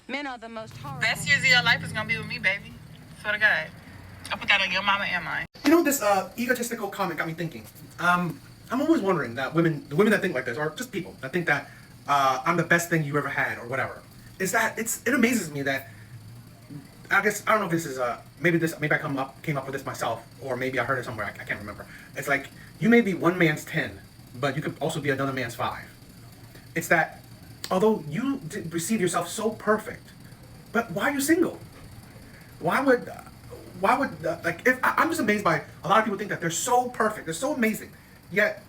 Men are the most horrible. Best years of your life is gonna be with me, baby. Swear to God. I put that on your mama and mine. You know, this egotistical comment got me thinking. I'm always wondering that the women that think like this, or just people that think that I'm the best thing you ever had, or whatever. It amazes me that, I guess, I don't know if this is maybe I came up with this myself, or maybe I heard it somewhere. I can't remember. It's like, you may be one man's 10, but you could also be another man's 5. It's that, although you perceive yourself so perfect, but why are you single? Why would if I'm just amazed by a lot of people think that they're so perfect, they're so amazing, yet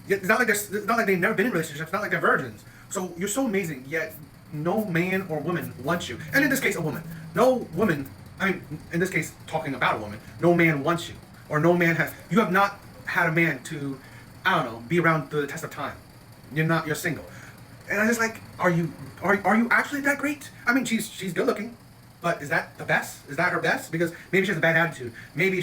it's not like they've never been in relationships, it's not like they're virgins. So you're so amazing, yet no man or woman wants you. And in this case, a woman. No woman, I mean, in this case, talking about a woman, no man wants you. Or no man you have not had a man to, I don't know, be around the test of time. You're single. And I'm just like, are you actually that great? I mean, she's good looking, but is that the best? Is that her best? Because maybe she has a bad attitude. Maybe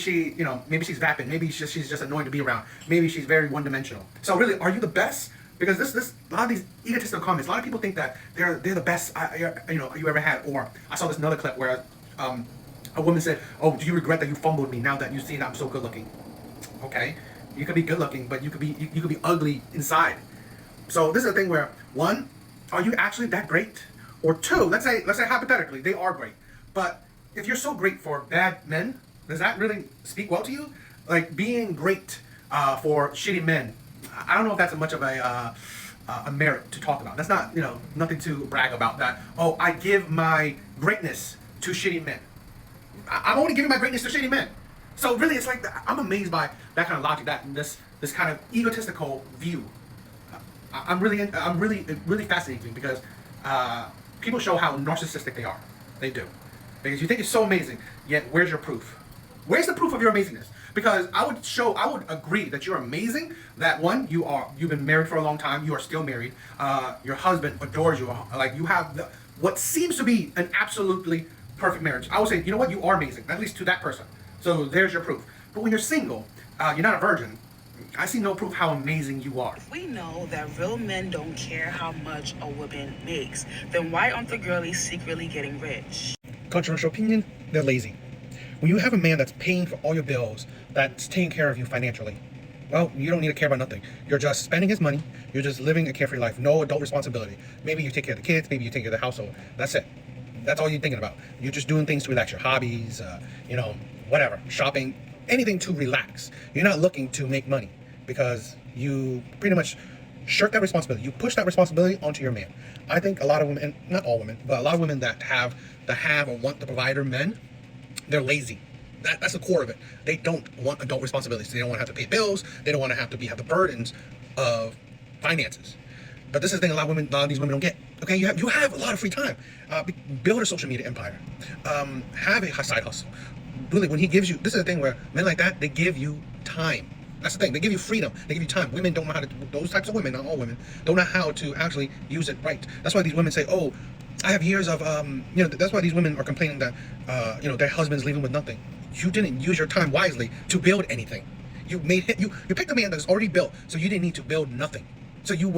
maybe she's vapid. Maybe she's just annoying to be around. Maybe she's very one-dimensional. So really, are you the best? Because this a lot of these egotistical comments, a lot of people think that they're the best you ever had. Or I saw this another clip where a woman said, "Oh, do you regret that you fumbled me now that you see that I'm so good looking?" Okay, you could be good looking, but you could be ugly inside. So this is a thing where, one, are you actually that great? Or two, let's say hypothetically they are great, but if you're so great for bad men, does that really speak well to you? Like being great for shitty men, I don't know if that's much of a merit to talk about. That's not, nothing to brag about. That, oh, I give my greatness to shitty men. I'm only giving my greatness to shitty men. So really, it's like I'm amazed by that kind of logic, this kind of egotistical view. I'm really fascinated me because people show how narcissistic they are. They do. Because you think it's so amazing, yet where's your proof? Where's the proof of your amazingness? Because I would agree that you're amazing, that one, you've been married for a long time, you are still married, your husband adores you, like you have what seems to be an absolutely perfect marriage. I would say, you know what, you are amazing, at least to that person. So there's your proof. But when you're single, you're not a virgin, I see no proof how amazing you are. We know that real men don't care how much a woman makes. Then why aren't the girlies secretly getting rich? Controversial opinion, they're lazy. When you have a man that's paying for all your bills, that's taking care of you financially, well, you don't need to care about nothing. You're just spending his money, you're just living a carefree life, no adult responsibility. Maybe you take care of the kids, maybe you take care of the household. That's it. That's all you're thinking about. You're just doing things to relax, your hobbies, whatever, shopping, anything to relax. You're not looking to make money because you pretty much shirk that responsibility. You push that responsibility onto your man. I think a lot of women, and not all women, but a lot of women that have or want the provider men, they're lazy. That's the core of it. They don't want adult responsibilities. They don't want to have to pay bills. They don't want to have the burdens of finances. But this is the thing a lot of these women don't get. Okay, you have a lot of free time. Build a social media empire. Have a side hustle. Really, when he gives you, this is the thing where men like that, they give you time. That's the thing. They give you freedom. They give you time. Women don't know how to, those types of women, not all women, don't know how to actually use it right. That's why these women say, oh, I have years of, that's why these women are complaining that, their husband's leaving with nothing. You didn't use your time wisely to build anything. You picked a man that's already built, so you didn't need to build nothing. So you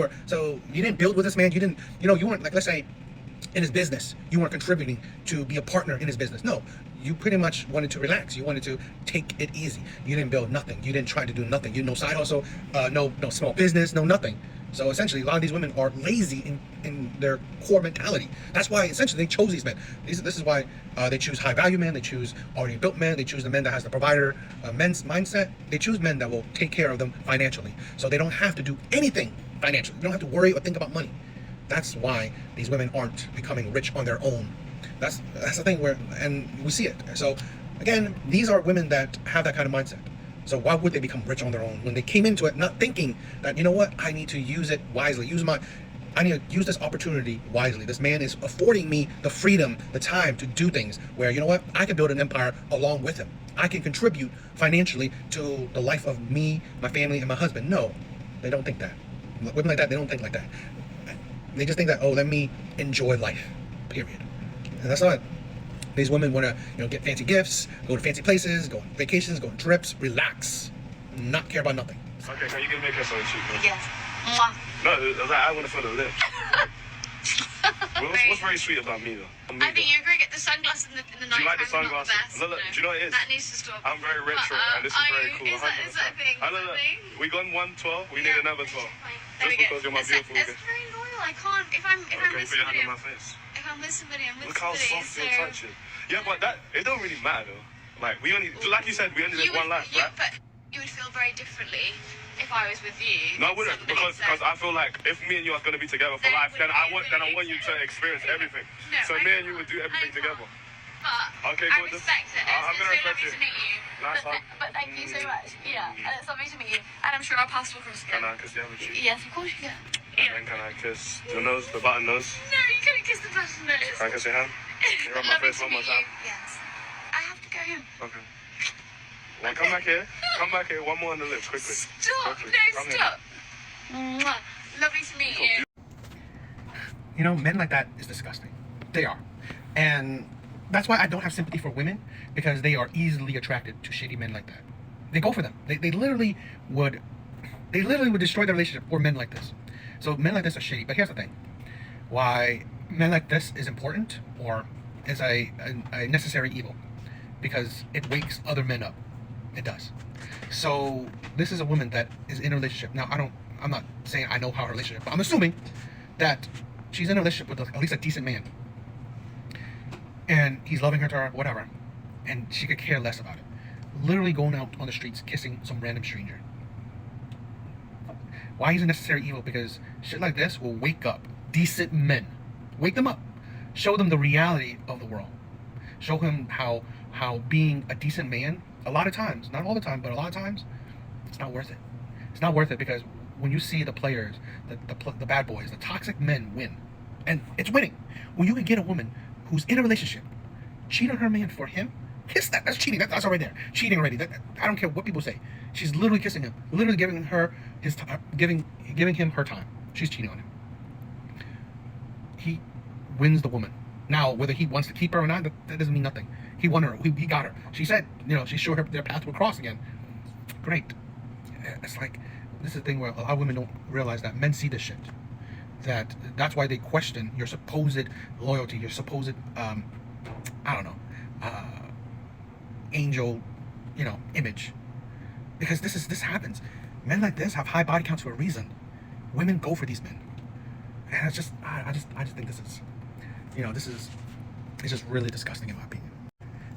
didn't build with this man. You didn't, you weren't, like, let's say, in his business, you weren't contributing to be a partner in his business. No, you pretty much wanted to relax. You wanted to take it easy. You didn't build nothing. You didn't try to do nothing. You no side hustle, no small business, no nothing. So essentially, a lot of these women are lazy in their core mentality. That's why essentially they chose these men. This is why they choose high value men. They choose already built men. They choose the men that has the provider men's mindset. They choose men that will take care of them financially. So they don't have to do anything financially. They don't have to worry or think about money. That's why these women aren't becoming rich on their own. That's the thing and we see it. So again, these are women that have that kind of mindset. So why would they become rich on their own when they came into it not thinking that, you know what, I need to use it wisely, I need to use this opportunity wisely. This man is affording me the freedom, the time to do things where, you know what, I can build an empire along with him. I can contribute financially to the life of me, my family, and my husband. No, they don't think that. Women like that, they don't think like that. They just think that, oh, let me enjoy life, period. And that's not it. These women want to, get fancy gifts, go to fancy places, go on vacations, go on trips, relax, not care about nothing. Okay, can you give me a kiss on the cheek? Yes. No, I want to feel the lips. What's very sweet about me though? I think you're going to get the sunglasses in the night. Do you like the sunglasses? Not the best, Look, do you know what it is? That needs to stop. I'm very retro, and this is very cool. Is that a thing? Look, we got 112. We need another 12. There we Just go. because you're my beautiful. It's very loyal. I can't. If I'm with put your hand somebody, on my face. if I'm with somebody, I'm with Look how somebody. soft your touch is. Yeah, but it don't really matter though. Like we only, like you said, we only live one life, right? But you would feel very differently if I was with you. No, I wouldn't, because I feel like if me and you are going to be together for life, then I want you to experience everything. No, so me and you would do everything together. But Okay, I good. respect it. I'm It's gonna so respect lovely you. to meet you. Nice one. But thank you so much. Yeah, and it's lovely to meet you. And I'm sure our paths will cross Can again. I kiss the other cheek? Yes, of course you can. And then can I kiss the nose, the button nose? No, you couldn't kiss the button nose. Can I kiss your hand? You rub my Lovely face to one more meet time? you. Yes. I have to go home. Okay. Now come back here. Come back here. One more on the lips, quickly. Stop! Quickly. No, Come here. stop! Mwah. Lovely to meet you. You know, men like that is disgusting. They are. And that's why I don't have sympathy for women, because they are easily attracted to shitty men like that. They go for them. They literally would destroy their relationship for men like this. So men like this are shitty. But here's the thing. Why men like this is important, or is a necessary evil, because it wakes other men up. It does. So this is a woman that is in a relationship. Now I'm not saying I know how her relationship, but I'm assuming that she's in a relationship with at least a decent man, and he's loving her to her, whatever, and she could care less about it. Literally going out on the streets kissing some random stranger. Why is it necessary evil? Because shit like this will wake up decent men. Wake them up. Show them the reality of the world. Show him how being a decent man, a lot of times, not all the time, but a lot of times, it's not worth it. It's not worth it, because when you see the players, the bad boys, the toxic men win, and it's winning. When you can get a woman who's in a relationship, cheat on her man for him, kiss that. That's cheating. That's already there. Cheating already. I don't care what people say. She's literally kissing him, literally giving her his giving him her time. She's cheating on him. He wins the woman. Now, whether he wants to keep her or not, that doesn't mean nothing. He won her. He got her. She said, she's sure their path will cross again. Great. It's like, this is the thing where a lot of women don't realize that men see this shit. That's why they question your supposed loyalty, your supposed, angel, image. Because this happens. Men like this have high body counts for a reason. Women go for these men. And it's just, I just think this is, it's just really disgusting in my opinion.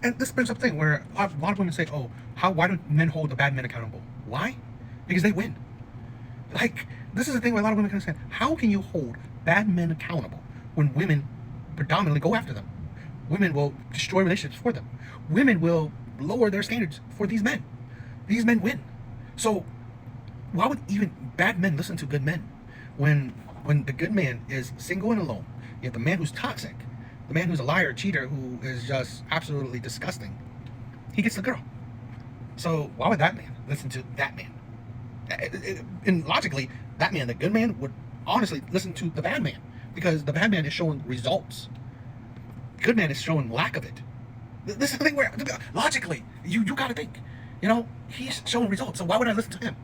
And this brings up a thing where a lot of women say, oh, why don't men hold the bad men accountable? Why? Because they win. Like, this is the thing where a lot of women can understand. How can you hold bad men accountable when women predominantly go after them? Women will destroy relationships for them. Women will lower their standards for these men. These men win. So why would even bad men listen to good men? When the good man is single and alone, you have the man who's toxic, the man who's a liar, cheater, who is just absolutely disgusting, he gets the girl. So why would that man listen to that man? And logically, that man, the good man, would honestly listen to the bad man, because the bad man is showing results. The good man is showing lack of it. This is the thing where, logically, you got to think, he's showing results, so why would I listen to him?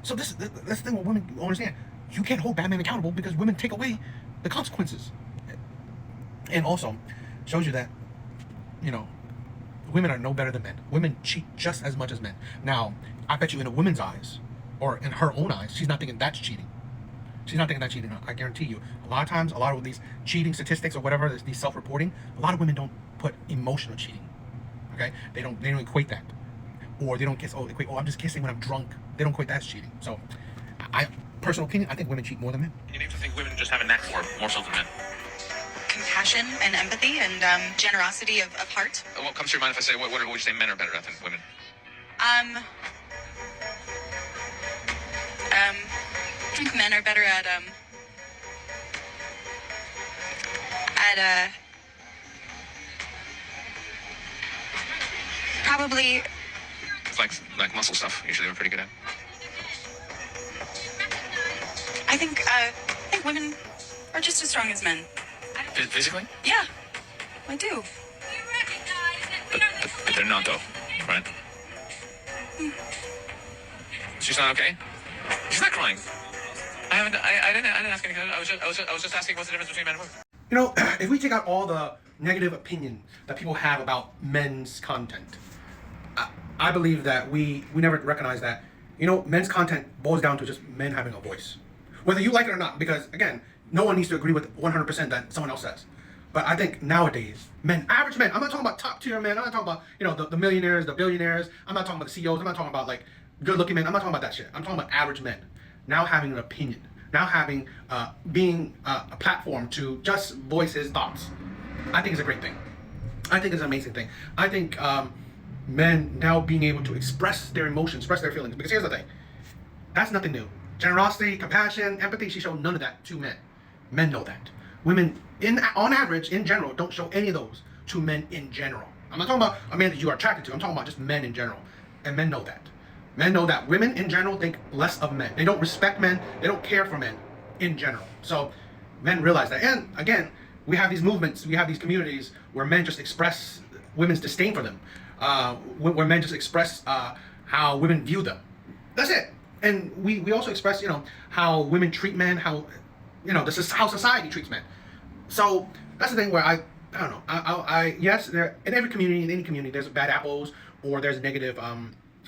So this thing where women don't understand. You can't hold bad men accountable because women take away the consequences. And also, shows you that, women are no better than men. Women cheat just as much as men. Now, I bet you in a woman's eyes, or in her own eyes, she's not thinking that's cheating. She's not thinking that's cheating. I guarantee you. A lot of times, a lot of these cheating statistics or whatever, these self-reporting, a lot of women don't put emotional cheating. Okay? They don't equate that. Or they don't equate, I'm just kissing when I'm drunk. They don't equate that as cheating. So, personal opinion, I think women cheat more than men. You need to think women just have a knack for more so than men. Compassion and empathy and generosity of heart. What comes to your mind if I say, what would you say men are better at than women? I think men are better at probably. It's like muscle stuff, usually we're pretty good at. I think women are just as strong as men. Physically? Yeah, I do. But they're not, though, right? She's not okay? She's not crying. I didn't ask any. I was just asking what's the difference between men and women. You know, if we take out all the negative opinion that people have about men's content, I believe that we never recognize that, you know, men's content boils down to just men having a voice. Whether you like it or not, because again, no one needs to agree with 100% that someone else says. But I think nowadays, men, average men, I'm not talking about top tier men, I'm not talking about, you know, the millionaires, the billionaires, I'm not talking about the CEOs, I'm not talking about like good looking men, I'm not talking about that shit. I'm talking about average men now having an opinion, now having, being a platform to just voice his thoughts. I think it's a great thing. I think it's an amazing thing. I think men now being able to express their emotions, express their feelings. Because here's the thing, that's nothing new. Generosity, compassion, empathy, she showed none of that to men. Men know that. Women, on average, in general, don't show any of those to men in general. I'm not talking about a man that you are attracted to. I'm talking about just men in general. And men know that. Men know that women in general think less of men. They don't respect men. They don't care for men in general. So men realize that. And again, we have these movements, we have these communities where men just express women's disdain for them. Where men just express how women view them. That's it. And we also express, you know, how women treat men, how, you know, this is how society treats men. So that's the thing where I don't know. Yes, there in every community, in any community, there's bad apples or there's negative,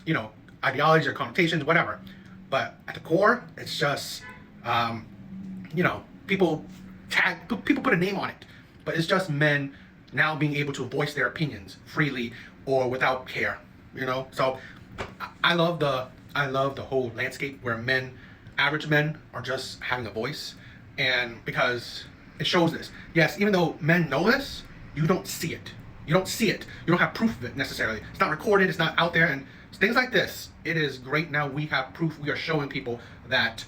you know, ideologies or connotations, whatever. But at the core, it's just, you know, people put a name on it. But it's just men now being able to voice their opinions freely or without care, you know. So I love the whole landscape where men, average men, are just having a voice, and because it shows this. Yes, even though men know this, you don't see it. You don't see it. You don't have proof of it necessarily. It's not recorded. It's not out there, and things like this. It is great now. We have proof. We are showing people that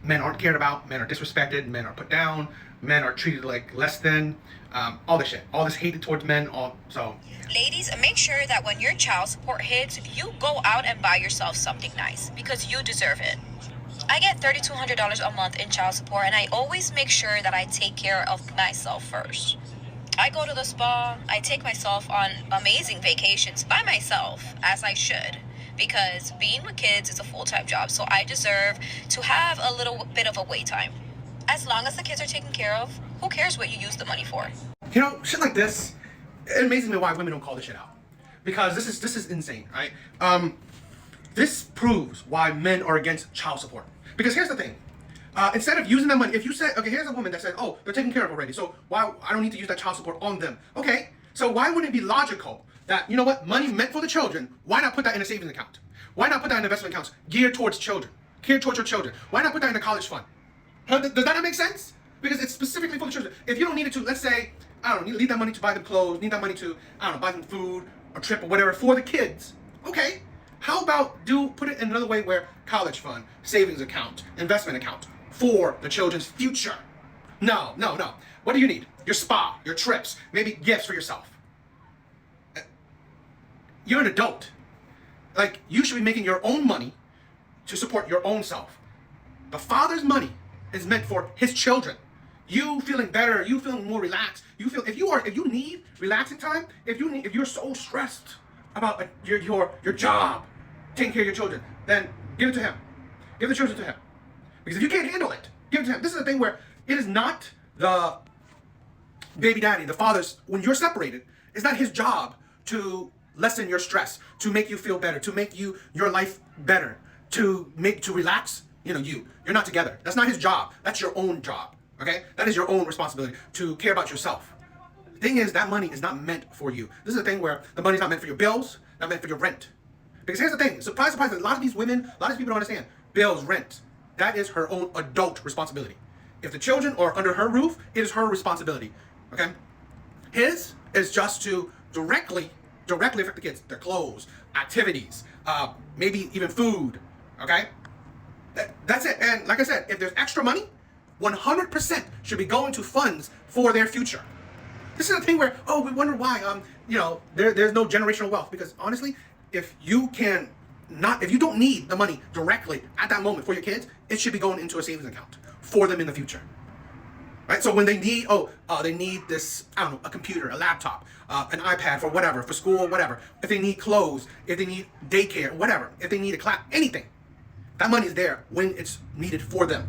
men aren't cared about. Men are disrespected. Men are put down. Men are treated like less than. All this shit. All this hate towards men. Ladies, make sure that when your child support hits, you go out and buy yourself something nice because you deserve it. I get $3,200 a month in child support, and I always make sure that I take care of myself first. I go to the spa, I take myself on amazing vacations by myself, as I should, because being with kids is a full-time job, so I deserve to have a little bit of a wait time. As long as the kids are taken care of, who cares what you use the money for? You know, shit like this, it amazes me why women don't call this shit out. Because this is insane, right? This proves why men are against child support. Because here's the thing. Instead of using that money, if you said, okay, here's a woman that says, oh, they're taken care of already, so why I don't need to use that child support on them. Okay, so why wouldn't it be logical that, you know what, money meant for the children, why not put that in a savings account? Why not put that in investment accounts geared towards children, geared towards your children? Why not put that in a college fund? Does that not make sense? Because it's specifically for the children. If you don't need it to, let's say, I don't know, need that money to buy them clothes, need that money to, I don't know, buy them food, a trip or whatever for the kids. Okay, how about put it in another way where college fund, savings account, investment account for the children's future? No. What do you need? Your spa, your trips, maybe gifts for yourself. You're an adult. Like, you should be making your own money to support your own self. The father's money is meant for his children. You feeling better, you feeling more relaxed. If you need relaxing time, if you're so stressed about your job, taking care of your children, then give it to him. Give the children to him. Because if you can't handle it, give it to him. This is the thing where it is not the baby daddy, the father's, when you're separated, it's not his job to lessen your stress, to make you feel better, to make your life better, to relax, you're not together. That's not his job. That's your own job. Okay? That is your own responsibility to care about yourself. The thing is, that money is not meant for you. This is the thing where the money's not meant for your bills, not meant for your rent. Because here's the thing, surprise, a lot of these women, a lot of these people don't understand. Bills, rent, that is her own adult responsibility. If the children are under her roof, it is her responsibility. Okay? His is just to directly affect the kids. Their clothes, activities, maybe even food. Okay? That's it. And like I said, if there's extra money, 100% should be going to funds for their future. This is the thing where, we wonder why, there's no generational wealth. Because honestly, if you don't need the money directly at that moment for your kids, it should be going into a savings account for them in the future. Right? So when they need, they need this, a computer, a laptop, an iPad for whatever, for school, whatever. If they need clothes, if they need daycare, whatever. If they need a class, anything. That money is there when it's needed for them.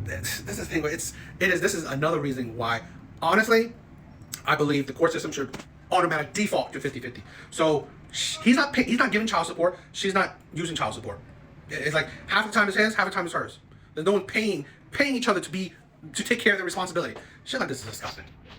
this is the thing. This is another reason why, honestly, I believe the court system should automatic default to 50-50. So he's not giving child support. She's not using child support. It's like half the time is his, half the time is hers. There's no one paying each other to take care of their responsibility. Shit like this is disgusting.